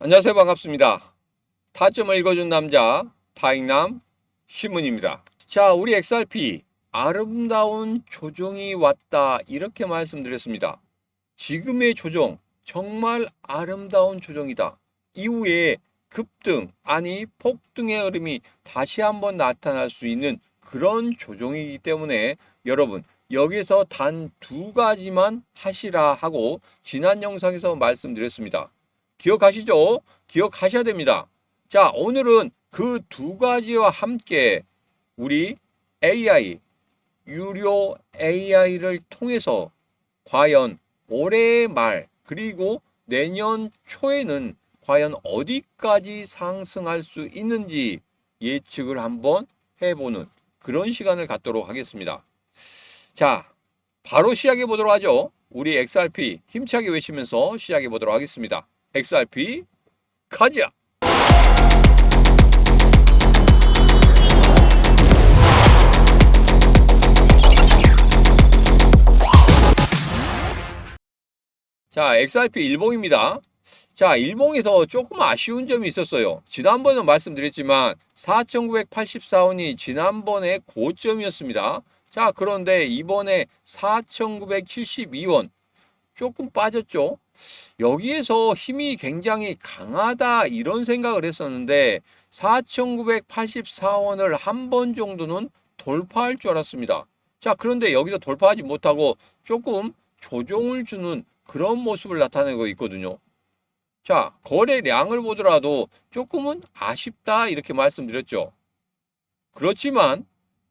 안녕하세요. 반갑습니다. 타점을 읽어준 남자 타익남 신문입니다. 자, 우리 XRP 아름다운 조정이 왔다 이렇게 말씀드렸습니다. 지금의 조정 정말 아름다운 조정이다. 이후에 급등 아니 폭등의 흐름이 다시 한번 나타날 수 있는 그런 조정이기 때문에 여러분 여기서 단 두 가지만 하시라 하고 지난 영상에서 말씀드렸습니다. 기억하시죠? 기억하셔야 됩니다. 자, 오늘은 그 두 가지와 함께 우리 AI, 유료 AI를 통해서 과연 올해 말 그리고 내년 초에는 과연 어디까지 상승할 수 있는지 예측을 한번 해보는 그런 시간을 갖도록 하겠습니다. 자, 바로 시작해 보도록 하죠. 우리 XRP 힘차게 외치면서 시작해 보도록 하겠습니다. XRP 가자! 자, XRP 일봉입니다. 자, 일봉에서 조금 아쉬운 점이 있었어요. 지난번에 말씀드렸지만 4,984원이 지난번에 고점이었습니다. 자, 그런데 이번에 4,972원 조금 빠졌죠. 여기에서 힘이 굉장히 강하다 이런 생각을 했었는데 4,984원을 한 번 정도는 돌파할 줄 알았습니다. 자, 그런데 여기서 돌파하지 못하고 조금 조정을 주는 그런 모습을 나타내고 있거든요. 자, 거래량을 보더라도 조금은 아쉽다 이렇게 말씀드렸죠. 그렇지만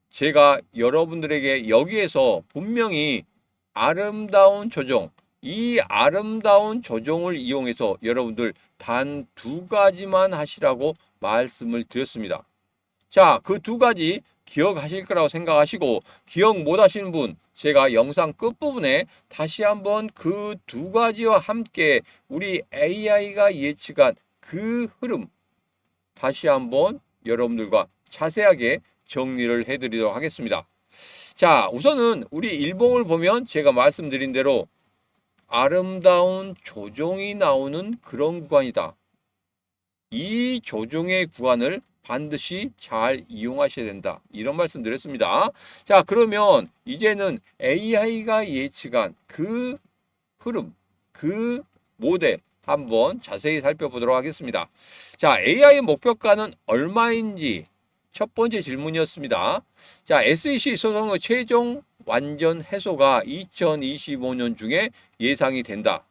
제가 여러분들에게 여기에서 분명히 아름다운 조정, 이 아름다운 조정을 이용해서 여러분들 단 두 가지만 하시라고 말씀을 드렸습니다. 자, 그 두 가지 기억하실 거라고 생각하시고 기억 못 하시는 분 제가 영상 끝부분에 다시 한번 그 두 가지와 함께 우리 AI가 예측한 그 흐름 다시 한번 여러분들과 자세하게 정리를 해드리도록 하겠습니다. 자, 우선은 우리 일봉을 보면 제가 말씀드린 대로 아름다운 조정이 나오는 그런 구간이다. 이 조정의 구간을 반드시 잘 이용하셔야 된다. 이런 말씀 드렸습니다. 자, 그러면 이제는 AI가 예측한 그 흐름, 그 모델 한번 자세히 살펴보도록 하겠습니다. 자, AI 목표가는 얼마인지 첫 번째 질문이었습니다. 자, SEC 소송의 최종 완전 해소가 2025년 중에 예상이 된다.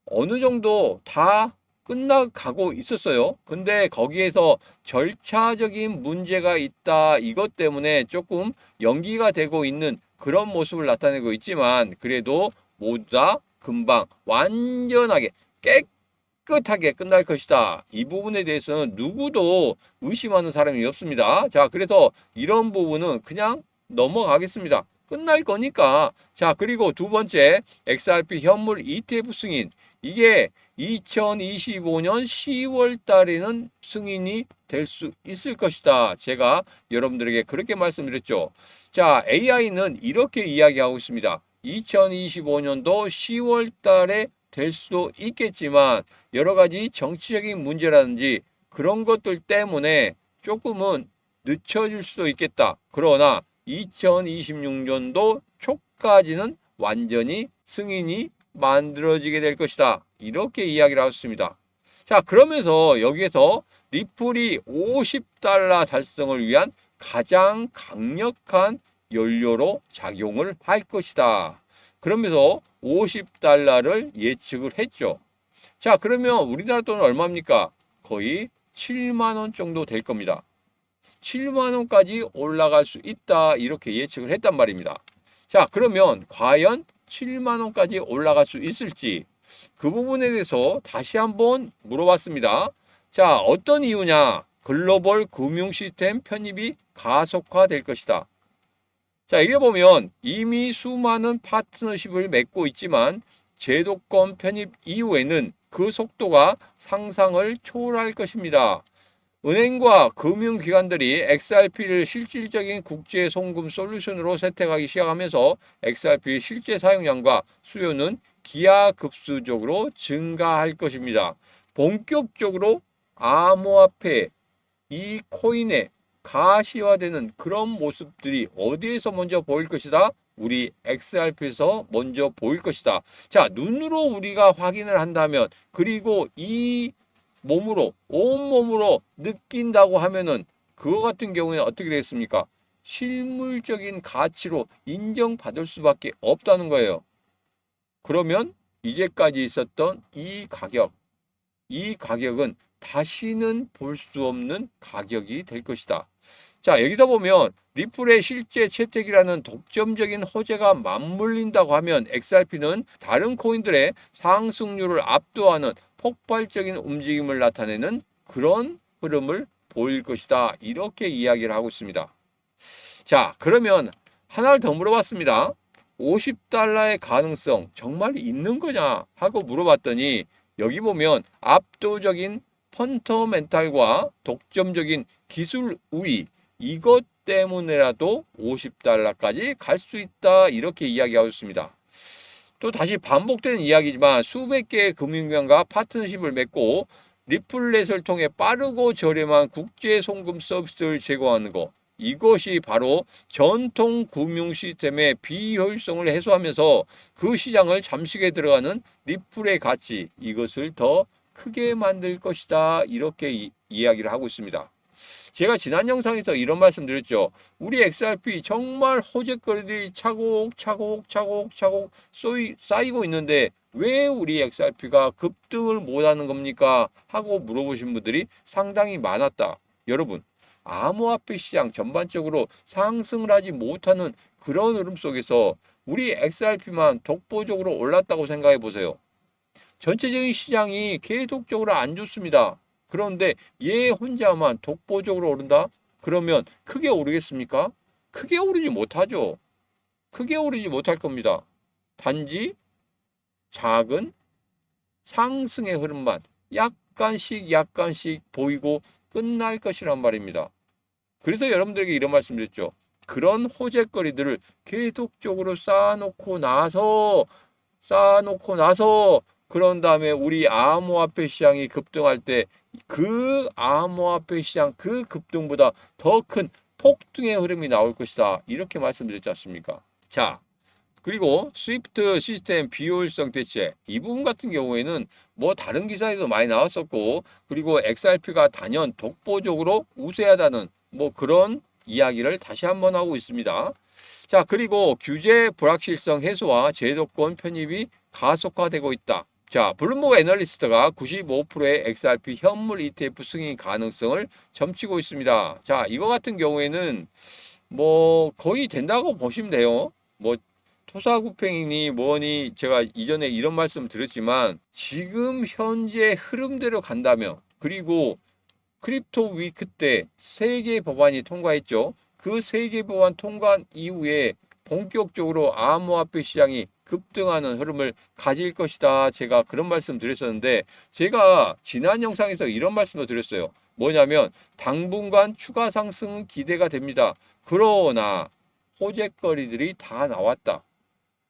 어느 정도 다 끝나가고 있었어요. 근데 거기에서 절차적인 문제가 있다. 이것 때문에 조금 연기가 되고 있는 그런 모습을 나타내고 있지만 그래도 모두 다 금방 완전하게 깨끗하게 끝날 것이다. 이 부분에 대해서는 누구도 의심하는 사람이 없습니다. 자, 그래서 이런 부분은 그냥 넘어가겠습니다. 끝날 거니까. 자, 그리고 두 번째 XRP 현물 ETF 승인. 이게 2025년 10월 달에는 승인이 될 수 있을 것이다. 제가 여러분들에게 그렇게 말씀드렸죠. 자, AI는 이렇게 이야기하고 있습니다. 2025년도 10월 달에 될 수도 있겠지만 여러 가지 정치적인 문제라든지 그런 것들 때문에 조금은 늦춰질 수도 있겠다. 그러나 2026년도 초까지는 완전히 승인이 만들어지게 될 것이다. 이렇게 이야기를 하셨습니다. 자, 그러면서 여기에서 리플이 50달러 달성을 위한 가장 강력한 연료로 작용을 할 것이다. 그러면서 50달러를 예측을 했죠. 자, 그러면 우리나라 돈은 얼마입니까? 거의 7만 원 정도 될 겁니다. 7만 원까지 올라갈 수 있다. 이렇게 예측을 했단 말입니다. 자, 그러면 과연 7만 원까지 올라갈 수 있을지 그 부분에 대해서 다시 한번 물어봤습니다. 자, 어떤 이유냐? 글로벌 금융 시스템 편입이 가속화될 것이다. 자, 이게 보면 이미 수많은 파트너십을 맺고 있지만 제도권 편입 이후에는 그 속도가 상상을 초월할 것입니다. 은행과 금융기관들이 XRP를 실질적인 국제 송금 솔루션으로 채택하기 시작하면서 XRP의 실제 사용량과 수요는 기하급수적으로 증가할 것입니다. 본격적으로 암호화폐 이 코인의 가시화되는 그런 모습들이 어디에서 먼저 보일 것이다? 우리 XRP에서 먼저 보일 것이다. 자, 눈으로 우리가 확인을 한다면, 그리고 이 몸으로, 온몸으로 느낀다고 하면은 그거 같은 경우에는 어떻게 되겠습니까? 실물적인 가치로 인정받을 수밖에 없다는 거예요. 그러면 이제까지 있었던 이 가격은 다시는 볼 수 없는 가격이 될 것이다. 자, 여기다 보면 리플의 실제 채택이라는 독점적인 호재가 맞물린다고 하면 XRP는 다른 코인들의 상승률을 압도하는 폭발적인 움직임을 나타내는 그런 흐름을 보일 것이다. 이렇게 이야기를 하고 있습니다. 자, 그러면 하나를 더 물어봤습니다. 50달러의 가능성 정말 있는 거냐 하고 물어봤더니, 여기 보면 압도적인 펀더멘탈과 독점적인 기술 우위, 이것 때문에라도 50달러까지 갈 수 있다, 이렇게 이야기하고 있습니다. 또 다시 반복되는 이야기지만 수백 개의 금융기관과 파트너십을 맺고 리플렛을 통해 빠르고 저렴한 국제 송금 서비스를 제공하는 것, 이것이 바로 전통 금융 시스템의 비효율성을 해소하면서 그 시장을 잠식에 들어가는 리플의 가치, 이것을 더 크게 만들 것이다, 이렇게 이야기를 하고 있습니다. 제가 지난 영상에서 이런 말씀 드렸죠. 우리 XRP 정말 호재거리들이 차곡차곡 쌓이고 있는데 왜 우리 XRP가 급등을 못하는 겁니까? 하고 물어보신 분들이 상당히 많았다. 여러분, 암호화폐 시장 전반적으로 상승을 하지 못하는 그런 흐름 속에서 우리 XRP만 독보적으로 올랐다고 생각해 보세요. 전체적인 시장이 계속적으로 안 좋습니다. 그런데 얘 혼자만 독보적으로 오른다? 그러면 크게 오르겠습니까? 크게 오르지 못하죠. 크게 오르지 못할 겁니다. 단지 작은 상승의 흐름만 약간씩 보이고 끝날 것이란 말입니다. 그래서 여러분들에게 이런 말씀 드렸죠. 그런 호재거리들을 계속적으로 쌓아놓고 나서 그런 다음에 우리 암호화폐 시장이 급등할 때 그 암호화폐 시장 그 급등보다 더 큰 폭등의 흐름이 나올 것이다, 이렇게 말씀드렸지 않습니까? 자, 그리고 스위프트 시스템 비효율성 대체, 이 부분 같은 경우에는 뭐 다른 기사에도 많이 나왔었고, 그리고 XRP가 단연 독보적으로 우세하다는 뭐 그런 이야기를 다시 한번 하고 있습니다. 자, 그리고 규제 불확실성 해소와 제도권 편입이 가속화되고 있다. 자, 블룸버그 애널리스트가 95%의 XRP 현물 ETF 승인 가능성을 점치고 있습니다. 자, 이거 같은 경우에는 뭐 거의 된다고 보시면 돼요. 뭐 토사구팽이니 뭐니, 제가 이전에 이런 말씀 드렸지만 지금 현재 흐름대로 간다면, 그리고 크립토 위크 때 3개 법안이 통과했죠. 그 3개 법안 통과 이후에 본격적으로 암호화폐 시장이 급등하는 흐름을 가질 것이다, 제가 그런 말씀 드렸었는데, 제가 지난 영상에서 이런 말씀을 드렸어요. 뭐냐면 당분간 추가 상승은 기대가 됩니다. 그러나 호재거리들이 다 나왔다.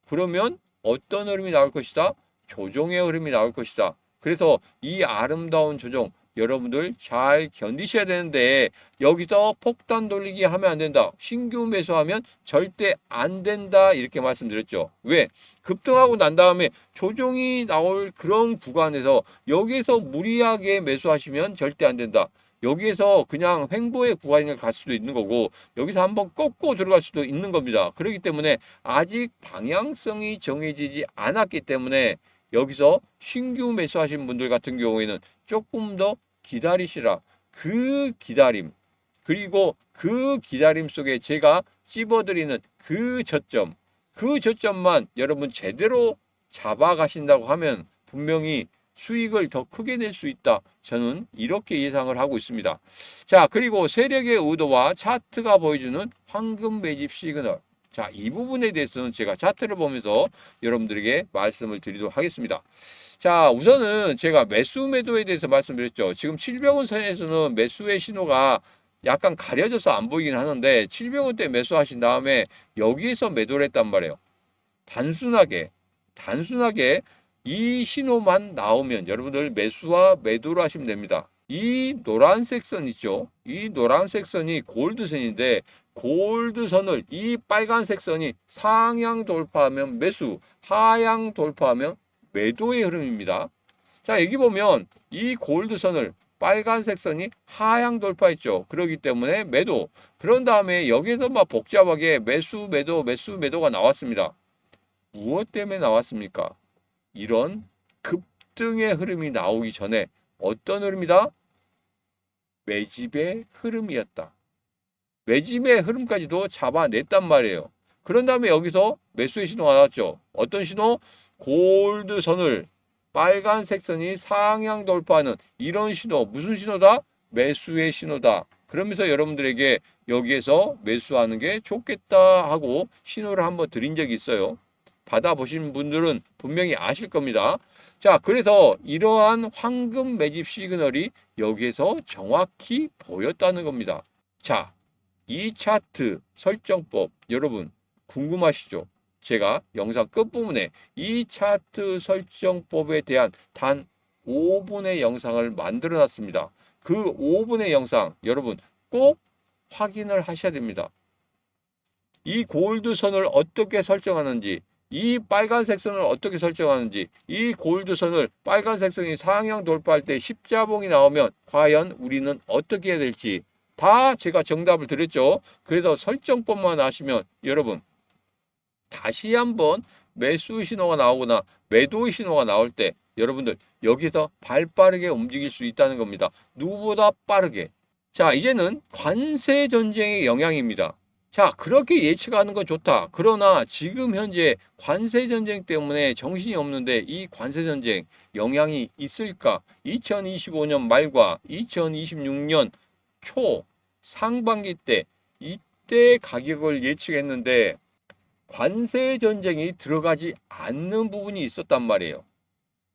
그러면 어떤 흐름이 나올 것이다? 조정의 흐름이 나올 것이다. 그래서 이 아름다운 조정 여러분들 잘 견디셔야 되는데, 여기서 폭탄 돌리기 하면 안 된다. 신규 매수하면 절대 안 된다, 이렇게 말씀드렸죠. 왜? 급등하고 난 다음에 조정이 나올 그런 구간에서 여기에서 무리하게 매수하시면 절대 안 된다. 여기에서 그냥 횡보의 구간을 갈 수도 있는 거고, 여기서 한번 꺾고 들어갈 수도 있는 겁니다. 그렇기 때문에 아직 방향성이 정해지지 않았기 때문에 여기서 신규 매수하신 분들 같은 경우에는 조금 더 기다리시라. 그 기다림, 그리고 그 기다림 속에 제가 찝어드리는 그 저점만 여러분 제대로 잡아가신다고 하면 분명히 수익을 더 크게 낼 수 있다, 저는 이렇게 예상을 하고 있습니다. 자, 그리고 세력의 의도와 차트가 보여주는 황금 매집 시그널, 자, 이 부분에 대해서는 제가 차트를 보면서 여러분들에게 말씀을 드리도록 하겠습니다. 자, 우선은 제가 매수 매도에 대해서 말씀드렸죠. 지금 700원 선에서는 매수의 신호가 약간 가려져서 안 보이긴 하는데, 700원대 매수하신 다음에 여기에서 매도를 했단 말이에요. 단순하게 이 신호만 나오면 여러분들 매수와 매도를 하시면 됩니다. 이 노란색 선 있죠? 이 노란색 선이 골드선인데 골드선을 이 빨간색 선이 상향 돌파하면 매수, 하향 돌파하면 매도의 흐름입니다. 자, 여기 보면 이 골드선을 빨간색 선이 하향 돌파했죠. 그렇기 때문에 매도. 그런 다음에 여기에서 막 복잡하게 매수, 매도, 매수, 매도가 나왔습니다. 무엇 때문에 나왔습니까? 이런 급등의 흐름이 나오기 전에 어떤 흐름이다? 매집의 흐름이었다. 매집의 흐름까지도 잡아냈단 말이에요. 그런 다음에 여기서 매수의 신호가 나왔죠. 어떤 신호? 골드선을 빨간색 선이 상향 돌파하는 이런 신호. 무슨 신호다? 매수의 신호다. 그러면서 여러분들에게 여기에서 매수하는 게 좋겠다 하고 신호를 한번 드린 적이 있어요. 받아보신 분들은 분명히 아실 겁니다. 자, 그래서 이러한 황금 매집 시그널이 여기에서 정확히 보였다는 겁니다. 자, 이 차트 설정법 여러분 궁금하시죠? 제가 영상 끝부분에 이 차트 설정법에 대한 단 5분의 영상을 만들어 놨습니다. 그 5분의 영상 여러분 꼭 확인을 하셔야 됩니다. 이 골드선을 어떻게 설정하는지, 이 빨간색 선을 어떻게 설정하는지, 이 골드선을 빨간색 선이 상향 돌파할 때 십자봉이 나오면 과연 우리는 어떻게 해야 될지 다 제가 정답을 드렸죠. 그래서 설정법만 아시면 여러분 다시 한번 매수 신호가 나오거나 매도 신호가 나올 때 여러분들 여기서 발빠르게 움직일 수 있다는 겁니다. 누구보다 빠르게. 자, 이제는 관세 전쟁의 영향입니다. 자, 그렇게 예측하는 건 좋다. 그러나 지금 현재 관세 전쟁 때문에 정신이 없는데 이 관세 전쟁 영향이 있을까? 2025년 말과 2026년 초 상반기 때 이때 가격을 예측했는데 관세 전쟁이 들어가지 않는 부분이 있었단 말이에요.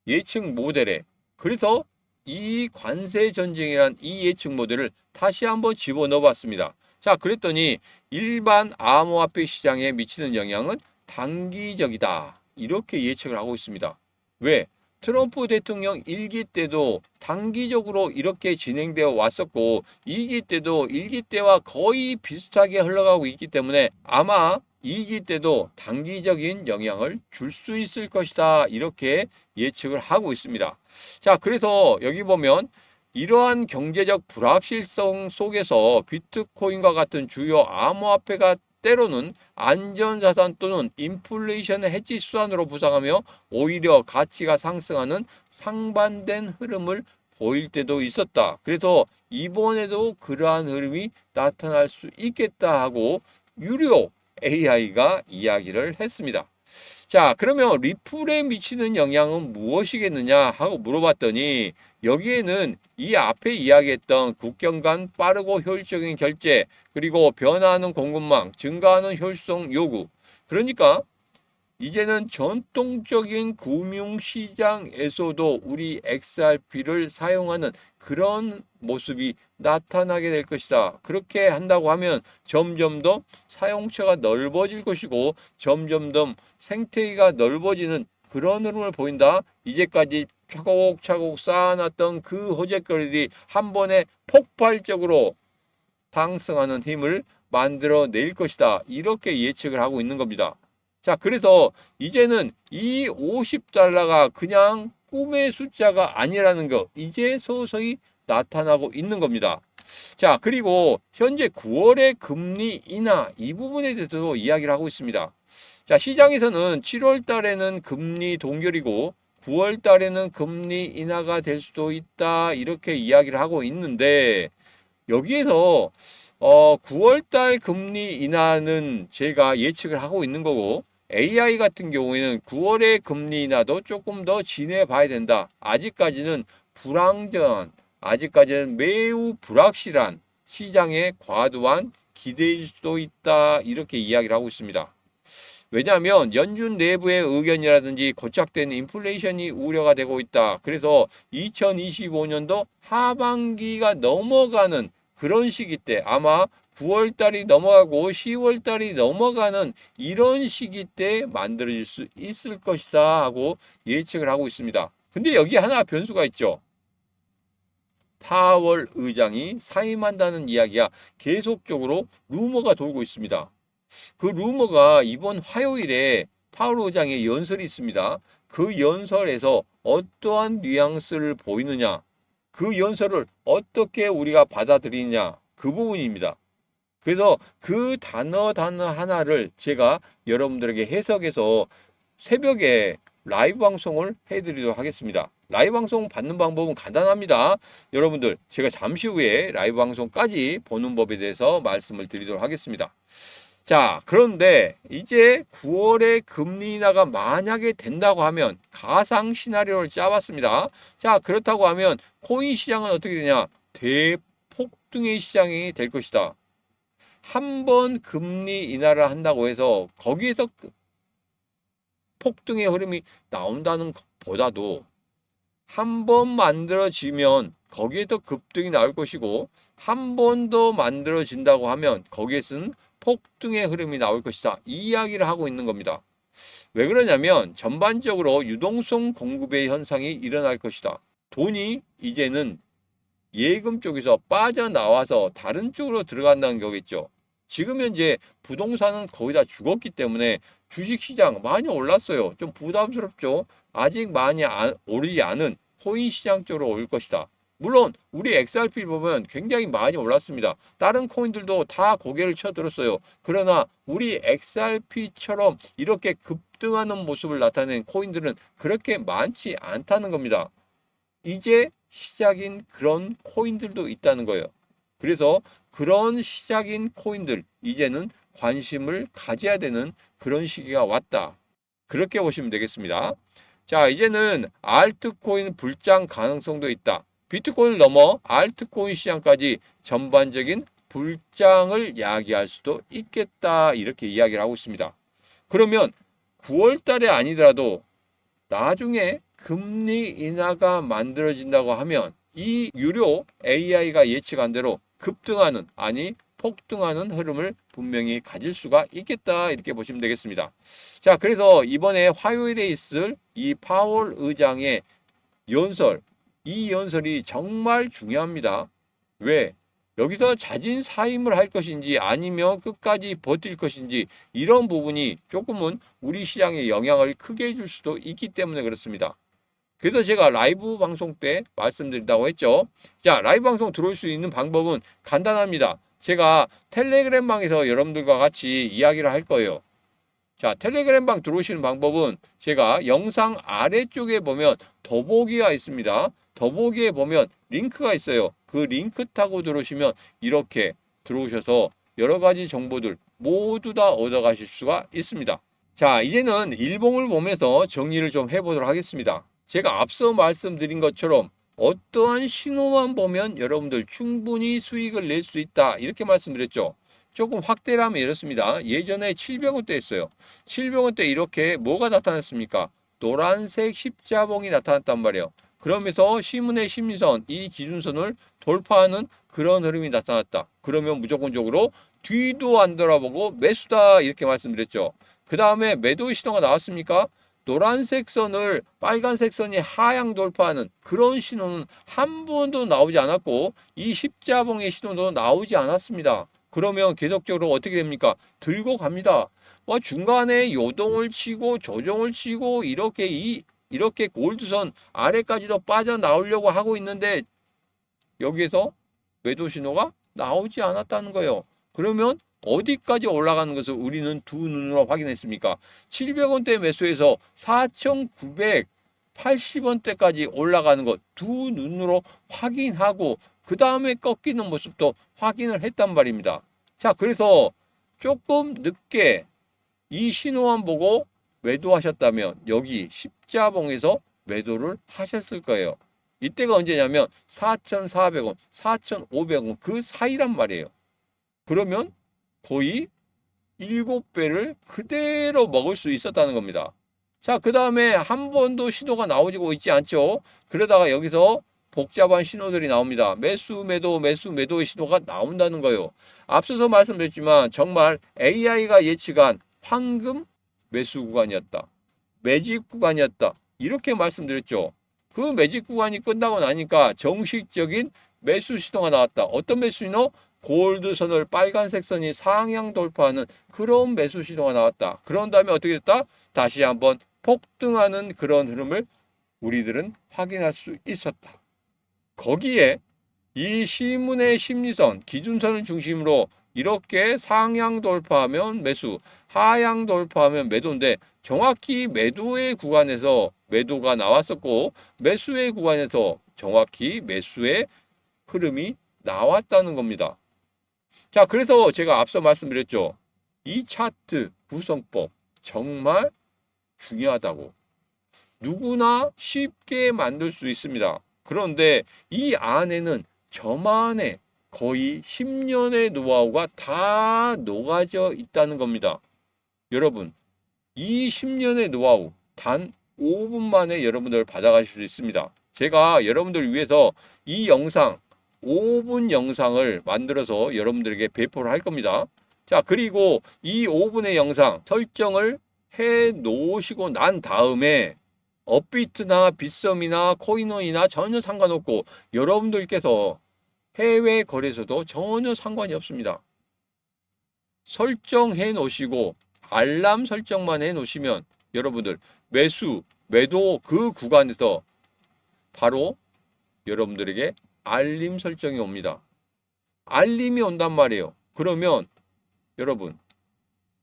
예측 모델에. 그래서 이 관세 전쟁이란 이 예측 모델을 다시 한번 집어넣어 봤습니다. 자, 그랬더니 일반 암호화폐 시장에 미치는 영향은 단기적이다. 이렇게 예측을 하고 있습니다. 왜? 트럼프 대통령 1기 때도 단기적으로 이렇게 진행되어 왔었고 2기 때도 1기 때와 거의 비슷하게 흘러가고 있기 때문에 아마 2기 때도 단기적인 영향을 줄 수 있을 것이다. 이렇게 예측을 하고 있습니다. 자, 그래서 여기 보면 이러한 경제적 불확실성 속에서 비트코인과 같은 주요 암호화폐가 때로는 안전자산 또는 인플레이션 해지 수단으로 부상하며 오히려 가치가 상승하는 상반된 흐름을 보일 때도 있었다. 그래서 이번에도 그러한 흐름이 나타날 수 있겠다 하고 유료 AI가 이야기를 했습니다. 자, 그러면 리플에 미치는 영향은 무엇이겠느냐 하고 물어봤더니 여기에는 이 앞에 이야기했던 국경 간 빠르고 효율적인 결제, 그리고 변화하는 공급망, 증가하는 효율성 요구. 그러니까 이제는 전통적인 금융시장에서도 우리 XRP를 사용하는 그런 모습이 나타나게 될 것이다. 그렇게 한다고 하면 점점 더 사용처가 넓어질 것이고 점점 더 생태계가 넓어지는 그런 흐름을 보인다. 이제까지 차곡차곡 쌓아놨던 그 호재거리들이 한 번에 폭발적으로 상승하는 힘을 만들어낼 것이다. 이렇게 예측을 하고 있는 겁니다. 자, 그래서 이제는 이 50달러가 그냥 꿈의 숫자가 아니라는 거 이제 서서히 나타나고 있는 겁니다. 자, 그리고 현재 9월의 금리 인하 이 부분에 대해서도 이야기를 하고 있습니다. 자, 시장에서는 7월 달에는 금리 동결이고 9월 달에는 금리 인하가 될 수도 있다 이렇게 이야기를 하고 있는데 여기에서 9월 달 금리 인하는 제가 예측을 하고 있는 거고 AI 같은 경우에는 9월의 금리 인하도 조금 더 지내봐야 된다. 아직까지는 불안전, 아직까지는 매우 불확실한 시장의 과도한 기대일 수도 있다. 이렇게 이야기를 하고 있습니다. 왜냐하면 연준 내부의 의견이라든지 고착된 인플레이션이 우려가 되고 있다. 그래서 2025년도 하반기가 넘어가는 그런 시기 때 아마 9월 달이 넘어가고 10월 달이 넘어가는 이런 시기 때 만들어질 수 있을 것이다 하고 예측을 하고 있습니다. 근데 여기 하나 변수가 있죠. 파월 의장이 사임한다는 이야기가 계속적으로 루머가 돌고 있습니다. 그 루머가 이번 화요일에 파월 의장의 연설이 있습니다. 그 연설에서 어떠한 뉘앙스를 보이느냐, 그 연설을 어떻게 우리가 받아들이느냐, 그 부분입니다. 그래서 그 단어 하나를 제가 여러분들에게 해석해서 새벽에 라이브 방송을 해드리도록 하겠습니다. 라이브 방송 받는 방법은 간단합니다. 여러분들, 제가 잠시 후에 라이브 방송까지 보는 법에 대해서 말씀을 드리도록 하겠습니다. 자, 그런데 이제 9월에 금리 인하가 만약에 된다고 하면 가상 시나리오를 짜봤습니다. 자, 그렇다고 하면 코인 시장은 어떻게 되냐? 대폭등의 시장이 될 것이다. 한 번 금리 인하를 한다고 해서 거기에서 폭등의 흐름이 나온다는 것보다도 한 번 만들어지면 거기에서 급등이 나올 것이고 한 번 더 만들어진다고 하면 거기에서는 폭등의 흐름이 나올 것이다. 이 이야기를 하고 있는 겁니다. 왜 그러냐면 전반적으로 유동성 공급의 현상이 일어날 것이다. 돈이 이제는 예금 쪽에서 빠져나와서 다른 쪽으로 들어간다는 거겠죠. 지금 현재 부동산은 거의 다 죽었기 때문에 주식시장 많이 올랐어요. 좀 부담스럽죠. 아직 많이 오르지 않은 코인 시장 쪽으로 올 것이다. 물론 우리 XRP 보면 굉장히 많이 올랐습니다. 다른 코인들도 다 고개를 쳐들었어요. 그러나 우리 XRP처럼 이렇게 급등하는 모습을 나타낸 코인들은 그렇게 많지 않다는 겁니다. 이제 시작인 그런 코인들도 있다는 거예요. 그래서 그런 시작인 코인들, 이제는 관심을 가져야 되는 그런 시기가 왔다. 그렇게 보시면 되겠습니다. 자, 이제는 알트코인 불장 가능성도 있다. 비트코인을 넘어 알트코인 시장까지 전반적인 불장을 야기할 수도 있겠다. 이렇게 이야기를 하고 있습니다. 그러면 9월 달에 아니더라도 나중에 금리 인하가 만들어진다고 하면 이 유료 AI가 예측한 대로 급등하는, 아니 폭등하는 흐름을 분명히 가질 수가 있겠다. 이렇게 보시면 되겠습니다. 자, 그래서 이번에 화요일에 있을 이 파월 의장의 연설, 이 연설이 정말 중요합니다. 왜? 여기서 자진 사임을 할 것인지 아니면 끝까지 버틸 것인지 이런 부분이 조금은 우리 시장에 영향을 크게 줄 수도 있기 때문에 그렇습니다. 그래서 제가 라이브 방송 때 말씀드린다고 했죠. 자, 라이브 방송 들어올 수 있는 방법은 간단합니다. 제가 텔레그램 방에서 여러분들과 같이 이야기를 할 거예요. 자, 텔레그램 방 들어오시는 방법은 제가 영상 아래쪽에 보면 더보기가 있습니다. 더보기에 보면 링크가 있어요. 그 링크 타고 들어오시면 이렇게 들어오셔서 여러 가지 정보들 모두 다 얻어가실 수가 있습니다. 자, 이제는 일봉을 보면서 정리를 좀 해보도록 하겠습니다. 제가 앞서 말씀드린 것처럼 어떠한 신호만 보면 여러분들 충분히 수익을 낼 수 있다. 이렇게 말씀드렸죠. 조금 확대를 하면 이렇습니다. 예전에 700원대 했어요. 700원대 이렇게 뭐가 나타났습니까? 노란색 십자봉이 나타났단 말이에요. 그러면서 시문의 심리선, 이 기준선을 돌파하는 그런 흐름이 나타났다. 그러면 무조건적으로 뒤도 안 돌아보고 매수다. 이렇게 말씀드렸죠. 그 다음에 매도 신호가 나왔습니까? 노란색 선을 빨간색 선이 하향 돌파하는 그런 신호는 한 번도 나오지 않았고 이 십자봉의 신호도 나오지 않았습니다. 그러면 계속적으로 어떻게 됩니까? 들고 갑니다. 중간에 요동을 치고 조정을 치고 이렇게 골드선 아래까지도 빠져나오려고 하고 있는데 여기에서 매도 신호가 나오지 않았다는 거예요. 그러면 어디까지 올라가는 것을 우리는 두 눈으로 확인했습니까? 700원대 매수해서 4,980원대까지 올라가는 것 두 눈으로 확인하고 그 다음에 꺾이는 모습도 확인을 했단 말입니다. 자, 그래서 조금 늦게 이 신호만 보고 매도하셨다면 여기 십자봉에서 매도를 하셨을 거예요. 이때가 언제냐면 4,400원, 4,500원 그 사이란 말이에요. 그러면 거의 7배를 그대로 먹을 수 있었다는 겁니다. 자, 그 다음에 한 번도 신호가 나오고 있지 않죠. 그러다가 여기서 복잡한 신호들이 나옵니다. 매수, 매도, 매수, 매도의 신호가 나온다는 거예요. 앞서서 말씀드렸지만 정말 AI가 예측한 황금 매수 구간이었다. 매집 구간이었다. 이렇게 말씀드렸죠. 그 매집 구간이 끝나고 나니까 정식적인 매수 신호가 나왔다. 어떤 매수 신호? 골드선을 빨간색 선이 상향 돌파하는 그런 매수 신호가 나왔다. 그런 다음에 어떻게 됐다? 다시 한번 폭등하는 그런 흐름을 우리들은 확인할 수 있었다. 거기에 이 시문의 심리선, 기준선을 중심으로 이렇게 상향 돌파하면 매수, 하향 돌파하면 매도인데 정확히 매도의 구간에서 매도가 나왔었고 매수의 구간에서 정확히 매수의 흐름이 나왔다는 겁니다. 자, 그래서 제가 앞서 말씀드렸죠. 이 차트 구성법 정말 중요하다고. 누구나 쉽게 만들 수 있습니다. 그런데 이 안에는 저만의 거의 10년의 노하우가 다 녹아져 있다는 겁니다. 여러분, 이 10년의 노하우 단 5분 만에 여러분들 받아가실 수 있습니다. 제가 여러분들 위해서 이 영상 5분 영상을 만들어서 여러분들에게 배포를 할 겁니다. 자, 그리고 이 5분의 영상 설정을 해 놓으시고 난 다음에 업비트나 빗썸이나 코인원이나 전혀 상관없고 여러분들께서 해외 거래소도 전혀 상관이 없습니다. 설정해 놓으시고 알람 설정만 해 놓으시면 여러분들 매수, 매도 그 구간에서 바로 여러분들에게 알림 설정이 옵니다. 알림이 온단 말이에요. 그러면 여러분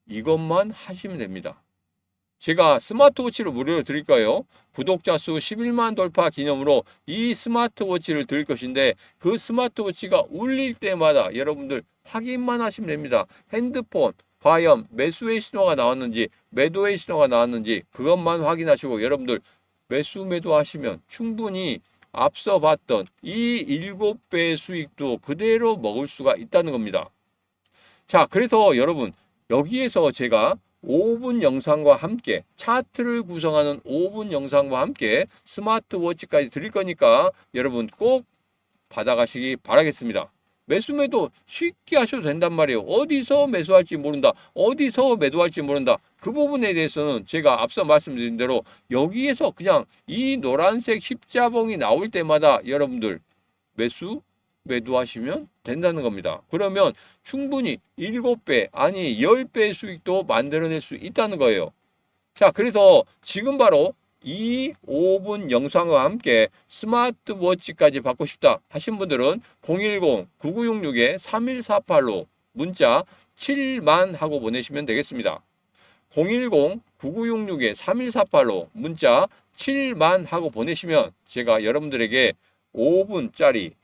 이것만 하시면 됩니다. 제가 스마트워치를 무료로 드릴까요? 구독자 수 11만 돌파 기념으로 이 스마트워치를 드릴 것인데 그 스마트워치가 울릴 때마다 여러분들 확인만 하시면 됩니다. 핸드폰 과연 매수의 신호가 나왔는지 매도의 신호가 나왔는지 그것만 확인하시고 여러분들 매수 매도 하시면 충분히 앞서 봤던 이 7배의 수익도 그대로 먹을 수가 있다는 겁니다. 자, 그래서 여러분 여기에서 제가 5분 영상과 함께 차트를 구성하는 5분 영상과 함께 스마트워치까지 드릴 거니까 여러분 꼭 받아가시기 바라겠습니다. 매수 매도 쉽게 하셔도 된단 말이에요. 어디서 매수할지 모른다. 어디서 매도할지 모른다. 그 부분에 대해서는 제가 앞서 말씀드린 대로 여기에서 그냥 이 노란색 십자봉이 나올 때마다 여러분들 매수 매도하시면 된다는 겁니다. 그러면 충분히 7배 아니 10배의 수익도 만들어낼 수 있다는 거예요. 자, 그래서 지금 바로 이 5분 영상과 함께 스마트워치까지 받고 싶다 하신 분들은 010-9966-3148로 문자 7만 하고 보내시면 되겠습니다. 010-9966-3148로 문자 7만 하고 보내시면 제가 여러분들에게 5분짜리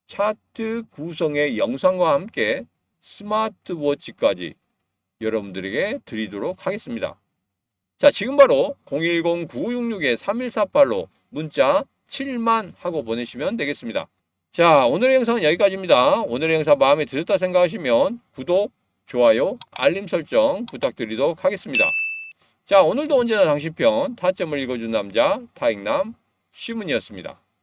차트 구성의 영상과 함께 스마트워치까지 여러분들에게 드리도록 하겠습니다. 자, 지금 바로 010-9966-3148로 문자 7만 하고 보내시면 되겠습니다. 자, 오늘의 영상은 여기까지입니다. 오늘의 영상 마음에 들었다 생각하시면 구독, 좋아요, 알림 설정 부탁드리도록 하겠습니다. 자, 오늘도 언제나 당신 편 타점을 읽어준 남자 타익남 시문이었습니다.